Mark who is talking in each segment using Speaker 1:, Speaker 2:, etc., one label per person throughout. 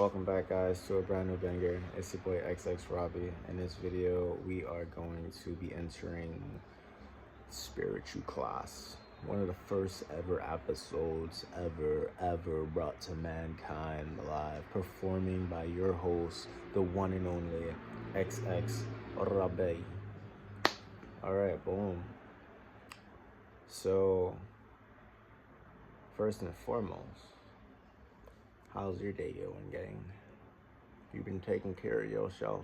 Speaker 1: Welcome back, guys, to a brand new banger. It's your boy XX Robbie. In this video, we are going to be entering spiritual class. One of the first ever episodes ever brought to mankind live, performing by your host, the one and only XX Robbie. All right, boom. So, first and foremost, how's your day going, gang? You've been taking care of yourself.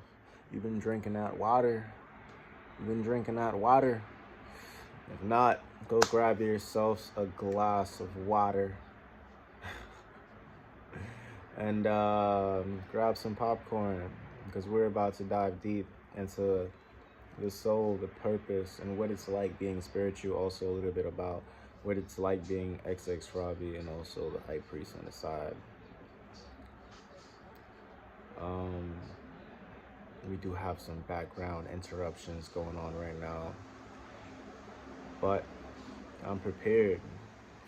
Speaker 1: You've been drinking that water. If not, go grab yourselves a glass of water and grab some popcorn, because we're about to dive deep into the soul, the purpose, and what it's like being spiritual. Also, a little bit about what it's like being XX Robbie and also the high priest on the side. We do have some background interruptions going on right now, but I'm prepared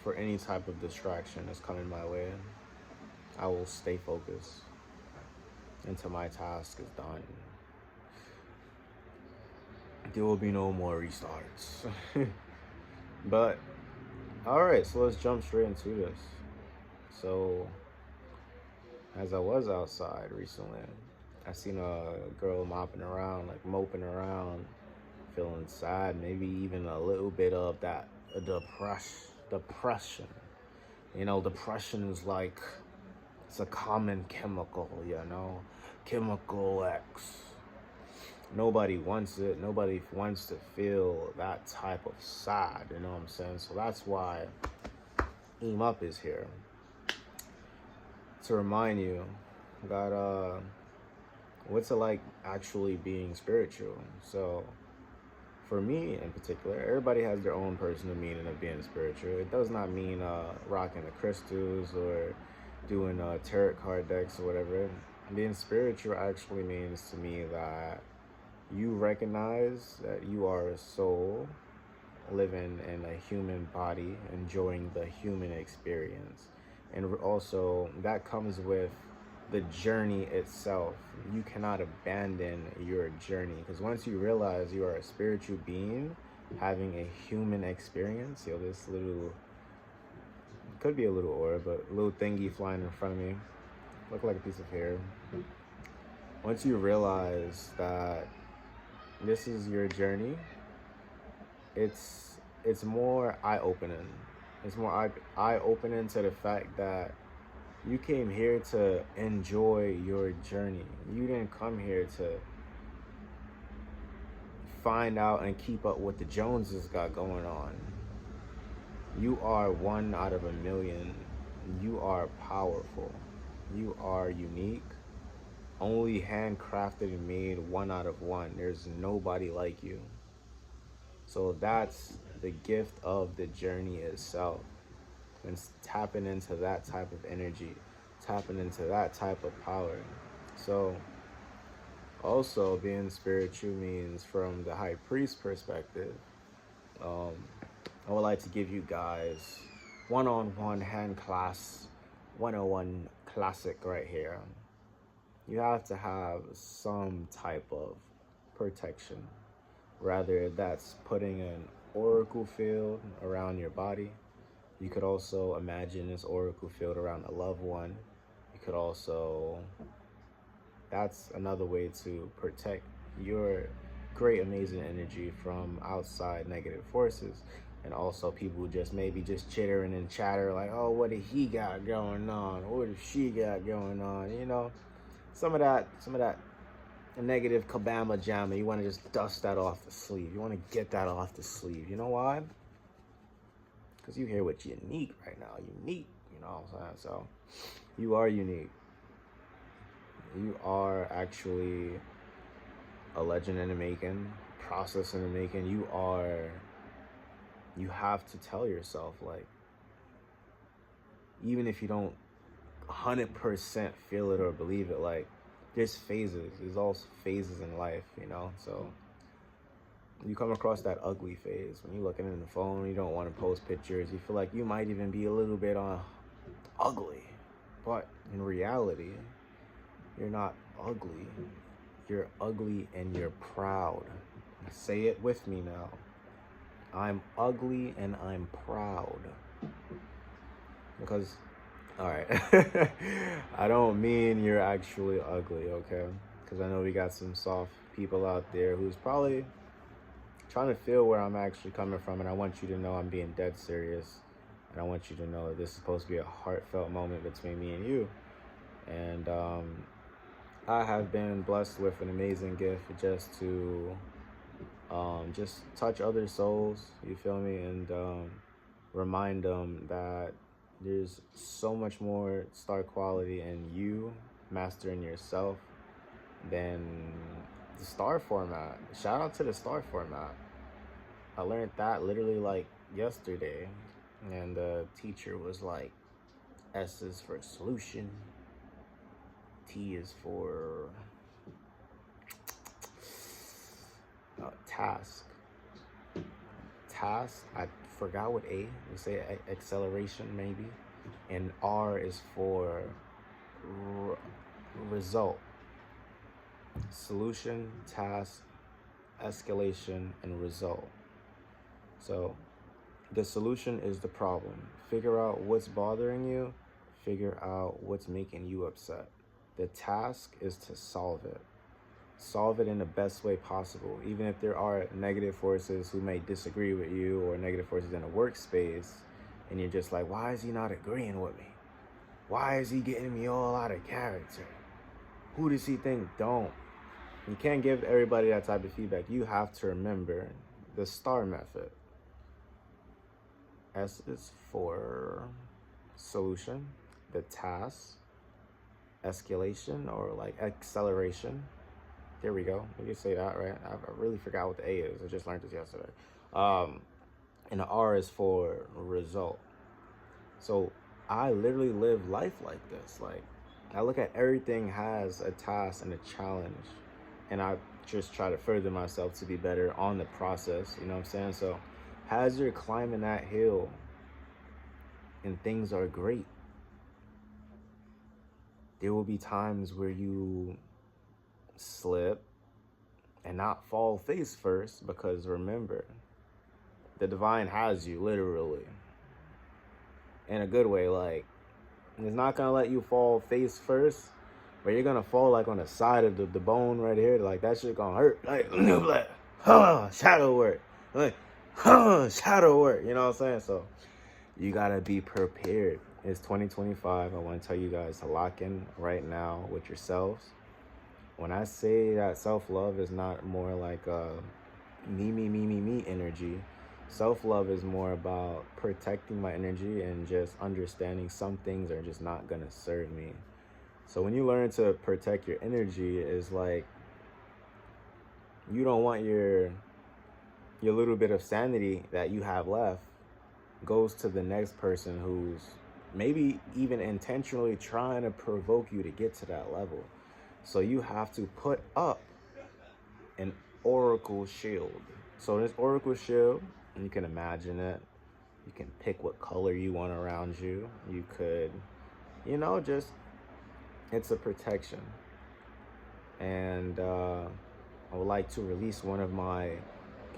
Speaker 1: for any type of distraction that's coming my way. I will stay focused until my task is done. There will be no more restarts. But all right, so let's jump straight into this. So as I was outside recently, I seen a girl moping around, like moping around, feeling sad, maybe even a little bit of that depression. You know, depression is like, it's a common chemical, chemical X. Nobody wants it. Nobody wants to feel that type of sad, you know what I'm saying? So that's why Eam Up is here, to remind you that what's it like actually being spiritual. So for me in particular, everybody has their own personal meaning of being spiritual. It does not mean rocking the crystals or doing tarot card decks or whatever. Being spiritual actually means to me that you recognize that you are a soul living in a human body, enjoying the human experience. And also that comes with the journey itself. You cannot abandon your journey, because once you realize you are a spiritual being having a human experience, this little, could be a little aura, but little thingy flying in front of me, look like a piece of hair. Once you realize that this is your journey, it's more eye-opening. It's more eye-opening to the fact that you came here to enjoy your journey. You didn't come here to find out and keep up what the Joneses got going on. You are one out of a million. You are powerful. You are unique. Only handcrafted and made, one out of one. There's nobody like you. So that's the gift of the journey itself. And tapping into that type of energy, tapping into that type of power. So also being spiritual means, from the high priest perspective, I would like to give you guys one-on-one hand class 101 classic right here. You have to have some type of protection, rather that's putting an oracle field around your body. You could also imagine this oracle field around a loved one. You could also, that's another way to protect your great, amazing energy from outside negative forces. And also people who just maybe just chittering and chatter like, oh, what did he got going on? What did she got going on? Some of that negative kabama jamma, you want to just dust that off the sleeve. You want to get that off the sleeve. You know why? Because you hear what unique right now. Unique, you know what I'm saying? So you are unique. You are actually a legend in the making, process in the making. You have to tell yourself, like, even if you don't 100% feel it or believe it, like, there's phases. There's also phases in life, So you come across that ugly phase when you're looking in the phone, you don't want to post pictures. You feel like you might even be a little bit ugly. But in reality, You're not ugly. You're ugly and you're proud. Say it with me now. I'm ugly and I'm proud. Because, all right, I don't mean you're actually ugly, okay? Because I know we got some soft people out there who's probably trying to feel where I'm actually coming from, and I want you to know I'm being dead serious, and I want you to know that this is supposed to be a heartfelt moment between me and you. And I have been blessed with an amazing gift just to just touch other souls, you feel me, and remind them that there's so much more star quality in you mastering yourself than the star format. Shout out to the star format. I learned that literally like yesterday, and the teacher was like, S is for solution, T is for task. I forgot what A, we say acceleration maybe, and R is for result. Solution, task, escalation, and result. So the solution is the problem. Figure out what's bothering you, figure out what's making you upset. The task is to solve it. Solve it in the best way possible. Even if there are negative forces who may disagree with you, or negative forces in a workspace, and you're just like, why is he not agreeing with me? Why is he getting me all out of character? Who does he think? Don't. You can't give everybody that type of feedback. You have to remember the STAR method. S is for solution, the task, escalation, or like acceleration. There we go. We can say that, right? I really forgot what the A is. I just learned this yesterday. And the R is for result. So I literally live life like this. Like, I look at everything has a task and a challenge, and I just try to further myself to be better on the process. You know what I'm saying? So as you're climbing that hill and things are great, there will be times where you slip and not fall face first, because remember, the divine has you literally in a good way. Like, it's not gonna let you fall face first, but you're gonna fall like on the side of the bone right here. Like, that shit gonna hurt. Like, shadow work. Like, shadow work. You know what I'm saying? So you gotta be prepared. It's 2025. I want to tell you guys to lock in right now with yourselves. When I say that self-love is not more like a me energy, self-love is more about protecting my energy and just understanding some things are just not gonna serve me. So when you learn to protect your energy, is like you don't want your little bit of sanity that you have left goes to the next person who's maybe even intentionally trying to provoke you to get to that level. So you have to put up an oracle shield. So this oracle shield, you can imagine it. You can pick what color you want around you. You could, just, it's a protection. And I would like to release one of my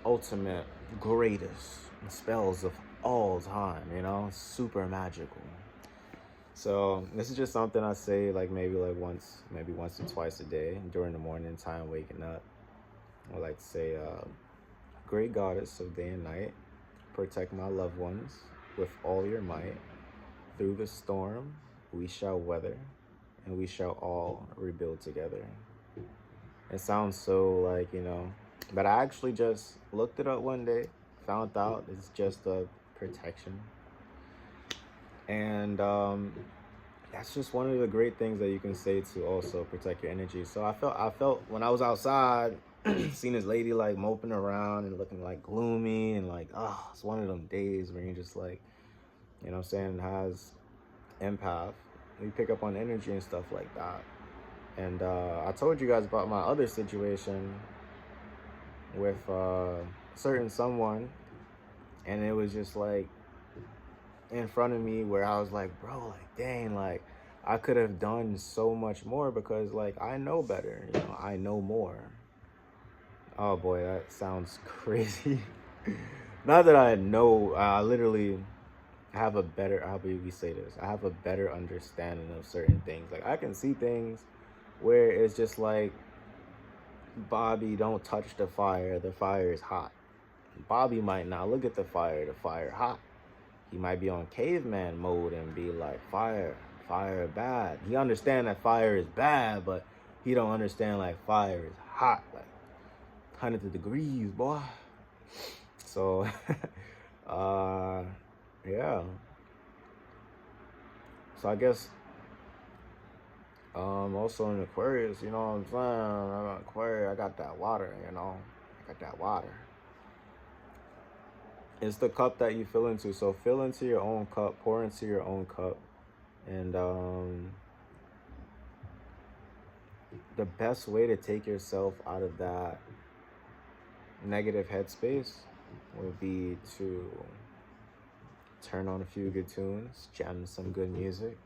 Speaker 1: ultimate greatest spells of all time, super magical. So this is just something I say maybe once or twice a day during the morning time, waking up. I like to say, great goddess of day and night, protect my loved ones with all your might. Through the storm, we shall weather, and we shall all rebuild together. It sounds so but I actually just looked it up one day, found out it's just a protection. And that's just one of the great things that you can say to also protect your energy. So I felt when I was outside, seeing this lady moping around and looking gloomy and it's one of them days where you're just has empath. We pick up on energy and stuff like that. And I told you guys about my other situation with certain someone, and it was just in front of me where I was like, bro, dang, I could have done so much more because, like, I know better. You know, I know more. Oh boy, that sounds crazy. Not that I know, I literally have a better, how do we say this? I have a better understanding of certain things. Like, I can see things where it's just like, Bobby, don't touch the fire is hot. Bobby might not look at the fire hot. He might be on caveman mode and be like, fire bad. He understand that fire is bad, but he don't understand like fire is hot, like 100 degrees, boy. So, uh, yeah. So I guess, also in Aquarius, you know what I'm saying? I'm an Aquarius, I got that water, you know? I got that water. It's the cup that you fill into. So fill into your own cup, pour into your own cup. And the best way to take yourself out of that negative headspace would be to turn on a few good tunes, jam some good music.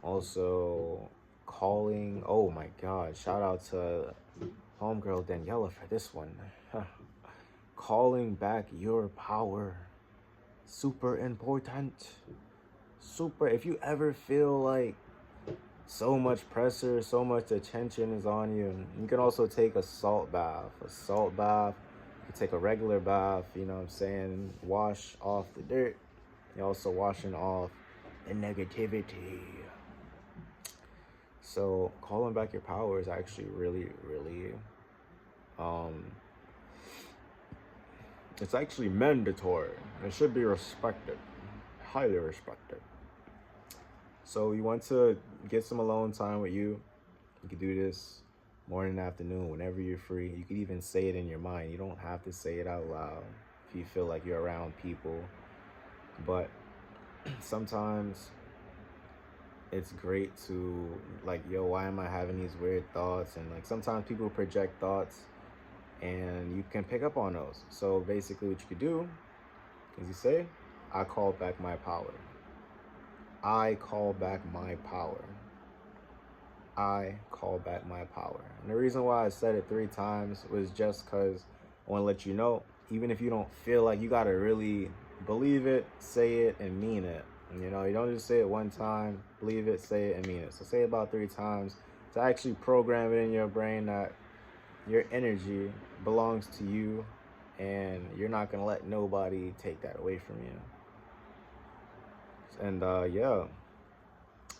Speaker 1: Also, calling, oh my God, shout out to homegirl Daniela for this one. Calling back your power. Super important. Super, if you ever feel like so much pressure, so much attention is on you, you can also take a salt bath. A salt bath, you can take a regular bath, you know what I'm saying? Wash off the dirt. You're also washing off the negativity. So calling back your power is actually really, really, it's actually mandatory. It should be respected, highly respected. So you want to get some alone time with you. You can do this morning, afternoon, whenever you're free. You can even say it in your mind. You don't have to say it out loud if you feel like you're around people. But sometimes it's great to, like, yo, why am I having these weird thoughts? And like sometimes people project thoughts and you can pick up on those. So basically what you could do is you say, I call back my power. I call back my power. I call back my power. And the reason why I said it 3 times was just because I want to let you know, even if you don't feel like you got to really believe it, say it and mean it. You know, you don't just say it 1 time, believe it, say it and mean it. So say it about 3 times to actually program it in your brain that your energy belongs to you and you're not going to let nobody take that away from you. And yeah,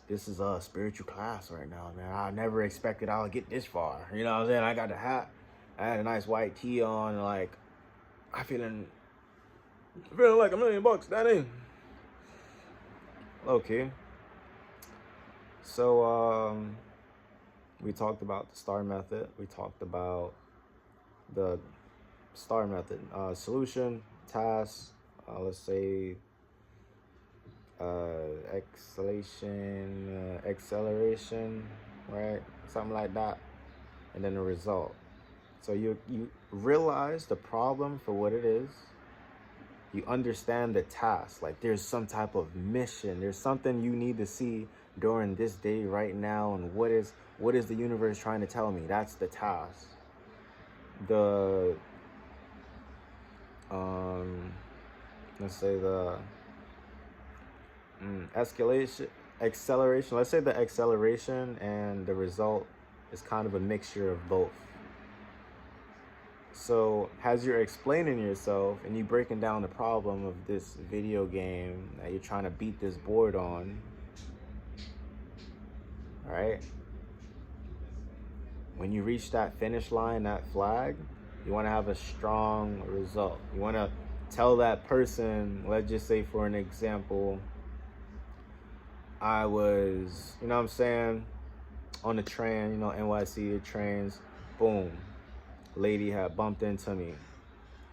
Speaker 1: this is a spiritual class right now, man. I never expected I would get this far. You know what I'm saying? I got the hat. I had a nice white tee on. Like, I feeling like $1 million, Danny. Okay. So, we talked about the STAR method. We talked about the STAR method. Solution, task, let's say, acceleration, right? Something like that. And then the result. So you realize the problem for what it is. You understand the task. Like there's some type of mission. There's something you need to see during this day right now. And what is the universe trying to tell me? That's the task. The let's say the acceleration. Let's say the acceleration and the result is kind of a mixture of both. So as you're explaining yourself and you breaking down the problem of this video game that you're trying to beat this board on, all right? When you reach that finish line, that flag, you want to have a strong result. You want to tell that person, let's just say for an example, I was, you know what I'm saying, on the train, you know, NYC trains, boom, lady had bumped into me.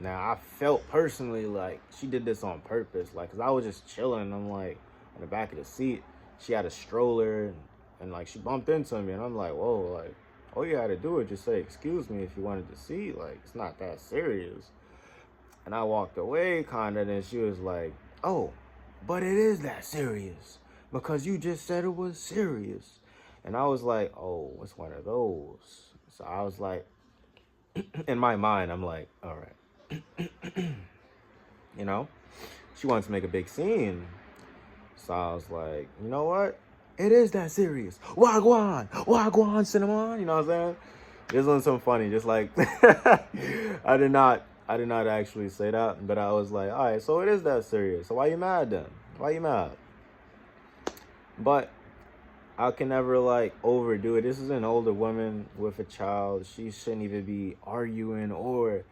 Speaker 1: Now, I felt personally like she did this on purpose, like, because I was just chilling. I'm like, on the back of the seat, she had a stroller, and like, she bumped into me, and I'm like, whoa, like, all you had to do was just say, excuse me, if you wanted to see, like, it's not that serious. And I walked away, kind of, and she was like, oh, but it is that serious. because you just said it was serious. And I was like, oh, it's one of those. So I was like, in my mind, I'm like, all right, you know, she wants to make a big scene. So I was like, you know what? It is that serious. Wagwan, cinnamon. You know what I'm saying? This one's some funny. Just like I did not actually say that, but I was like, all right, so it is that serious. So why you mad then? Why you mad? But I can never like overdo it. This is an older woman with a child. She shouldn't even be arguing or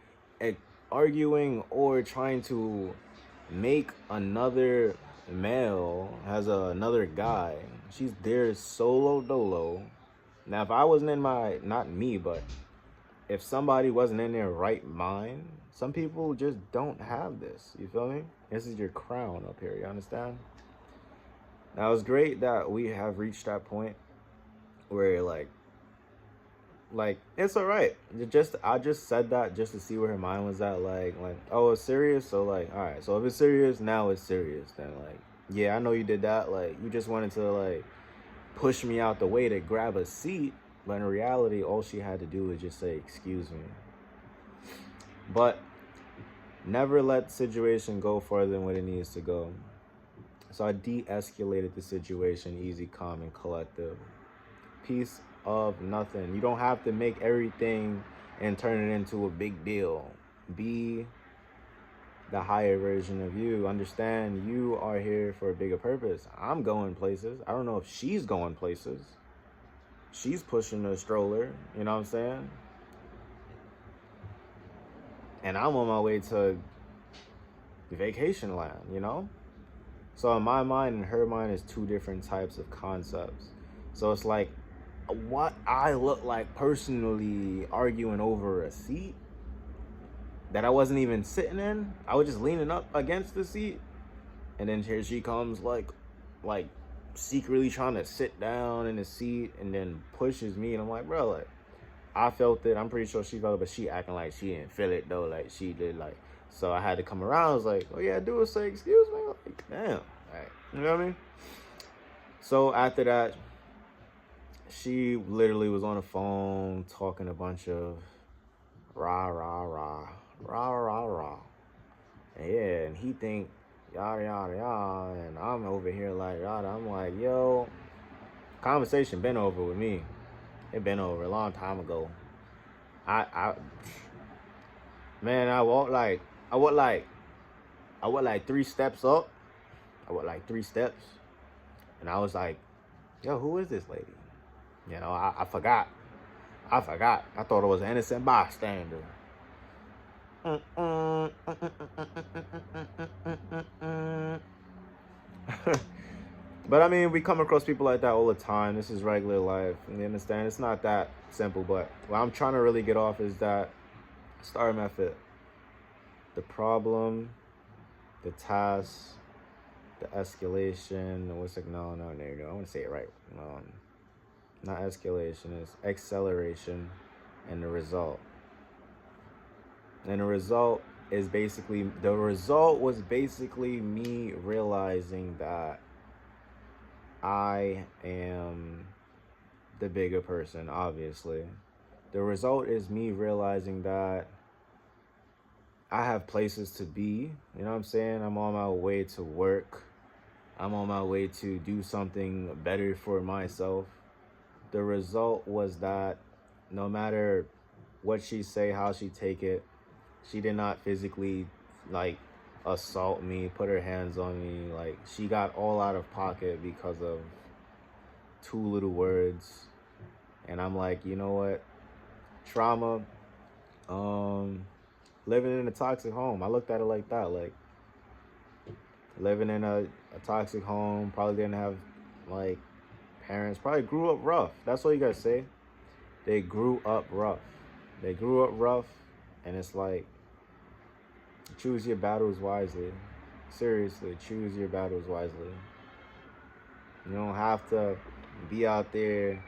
Speaker 1: trying to make another male as another guy. She's there solo dolo. Now, if I wasn't in my, not me, but if somebody wasn't in their right mind, some people just don't have this. You feel me? This is your crown up here. You understand? Now, it's great that we have reached that point where like it's all right. I just said that just to see where her mind was at. Like oh, it's serious. So like, all right. So if it's serious, now it's serious. Then like, yeah, I know you did that. Like, you just wanted to like push me out the way to grab a seat, but in reality, all she had to do was just say, "Excuse me." But never let the situation go further than what it needs to go. So I de-escalated the situation, easy, calm, and collective. Peace of nothing. You don't have to make everything and turn it into a big deal. Be the higher version of you. Understand you are here for a bigger purpose. I'm going places. I don't know if she's going places. She's pushing a stroller, you know what I'm saying? And I'm on my way to vacation land, you know? So in my mind and her mind is two different types of concepts. So it's like what I look like personally arguing over a seat that I wasn't even sitting in. I was just leaning up against the seat. And then here she comes like secretly trying to sit down in the seat and then pushes me. And I'm like, bro, like, I felt it. I'm pretty sure she felt it, but she acting like she didn't feel it though. Like she did like. So I had to come around. I was like, oh yeah, do it. Say, excuse me. Like, damn. All right. You know what I mean? So after that, she literally was on the phone talking a bunch of rah, rah, rah, rah, rah, rah. And yeah, and he think yada, yada, yada. And I'm over here like yada. I'm like, yo, conversation been over with me. It been over a long time ago. Man, I walked like 3 steps up. I walked like 3 steps. And I was like, yo, who is this lady? You know, I forgot. I thought it was an innocent bystander. But I mean, we come across people like that all the time. This is regular life. You understand? It's not that simple. But what I'm trying to really get off is that STAR method. The problem, the task, the escalation. What's it? No, there you go. I want to say it right. Not escalation. It's acceleration, and the result. And the result was basically me realizing that I am the bigger person, obviously. The result is me realizing that I have places to be. You know what I'm saying? I'm on my way to work. I'm on my way to do something better for myself. The result was that no matter what she say, how she take it, she did not physically like assault me, put her hands on me. Like, she got all out of pocket because of 2 little words. And I'm like, you know what? Trauma, living in a toxic home. I looked at it like that. Like, living in a toxic home, probably didn't have like parents, probably grew up rough. That's all you gotta say. They grew up rough. And it's like, choose your battles wisely. Seriously, choose your battles wisely. You don't have to be out there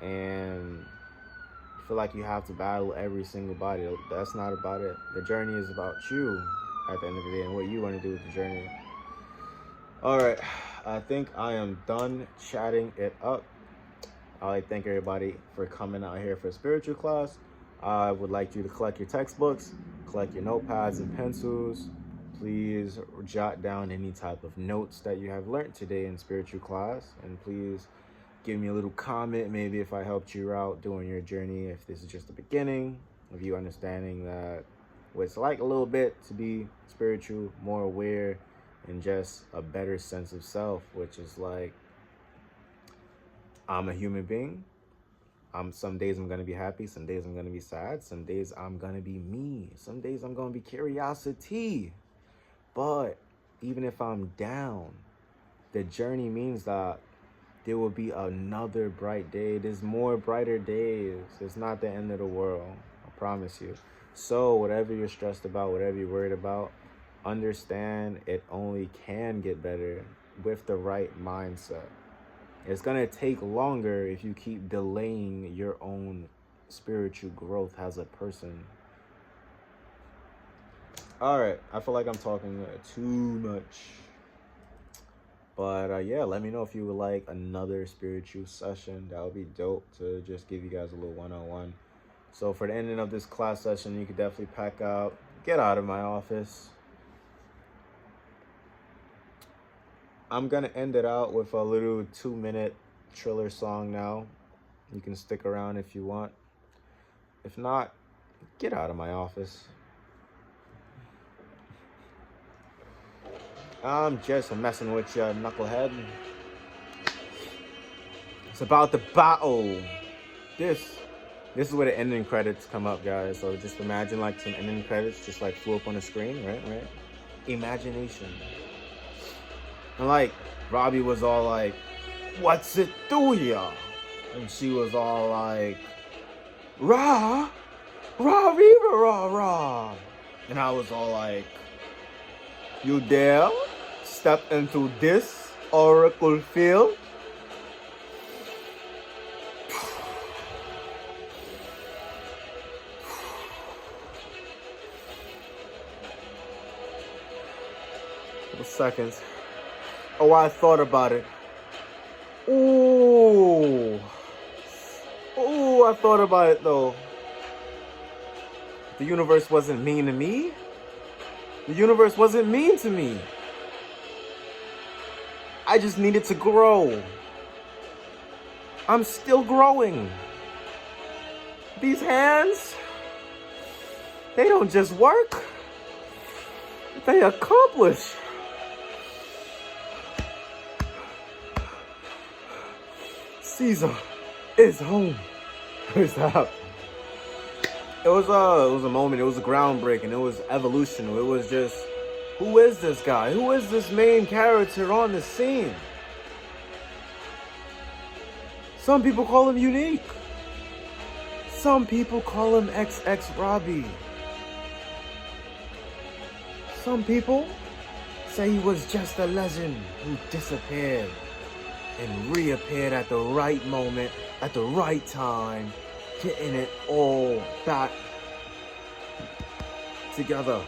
Speaker 1: and feel like you have to battle every single body. That's not about it. The journey is about you at the end of the day and what you want to do with the journey. All right. I think I am done chatting it up. I thank everybody for coming out here for spiritual class. I would like you to collect your textbooks, collect your notepads and pencils. Please jot down any type of notes that you have learned today in spiritual class. And please give me a little comment, maybe if I helped you out during your journey, if this is just the beginning of you understanding that what it's like a little bit to be spiritual, more aware, and just a better sense of self, which is like, I'm a human being. Some days I'm gonna be happy, some days I'm gonna be sad, some days I'm gonna be me, some days I'm gonna be curiosity. But even if I'm down, the journey means that there will be another bright day. There's more brighter days. It's not the end of the world, I promise you. So whatever you're stressed about, whatever you're worried about, understand it only can get better with the right mindset. It's going to take longer if you keep delaying your own spiritual growth as a person. All right, I feel like I'm talking too much. But yeah, let me know if you would like another spiritual session. That would be dope to just give you guys a little one-on-one. So for the ending of this class session, you could definitely pack out, get out of my office. I'm going to end it out with a little 2-minute Triller song now. You can stick around if you want. If not, get out of my office. I'm just messing with you, knucklehead. It's about the battle. This is where the ending credits come up, guys. So just imagine like some ending credits just like flew up on the screen, right? Imagination. And like, Robbie was all like, "What's it do ya?" And she was all like, "Rah, rah, rah, rah, rah." And I was all like, "You dare step into this oracle field?" Couple seconds. Oh, I thought about it. Ooh, I thought about it though. The universe wasn't mean to me. The universe wasn't mean to me. I just needed to grow. I'm still growing. These hands, they don't just work, they accomplish. Caesar is home. Stop. It was a moment. It was a groundbreaking. It was evolutional. It was just, who is this guy? Who is this main character on the scene? Some people call him unique. Some people call him XX Robbie. Some people say he was just a legend who disappeared and reappeared at the right moment, at the right time, getting it all back together.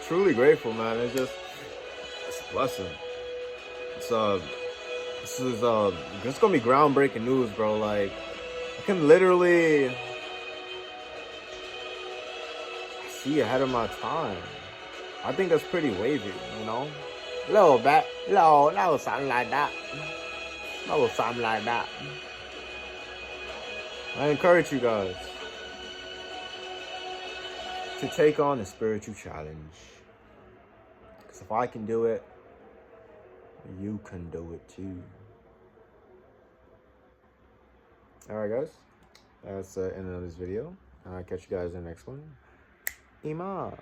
Speaker 1: Truly grateful, man. It's a blessing. This is gonna be groundbreaking news, bro. Like, I can literally see ahead of my time. I think that's pretty wavy, you know? Little bit, little something like that. Little something like that. I encourage you guys to take on a spiritual challenge. Because if I can do it, you can do it too. Alright guys, that's the end of this video. I'll catch you guys in the next one. Ima.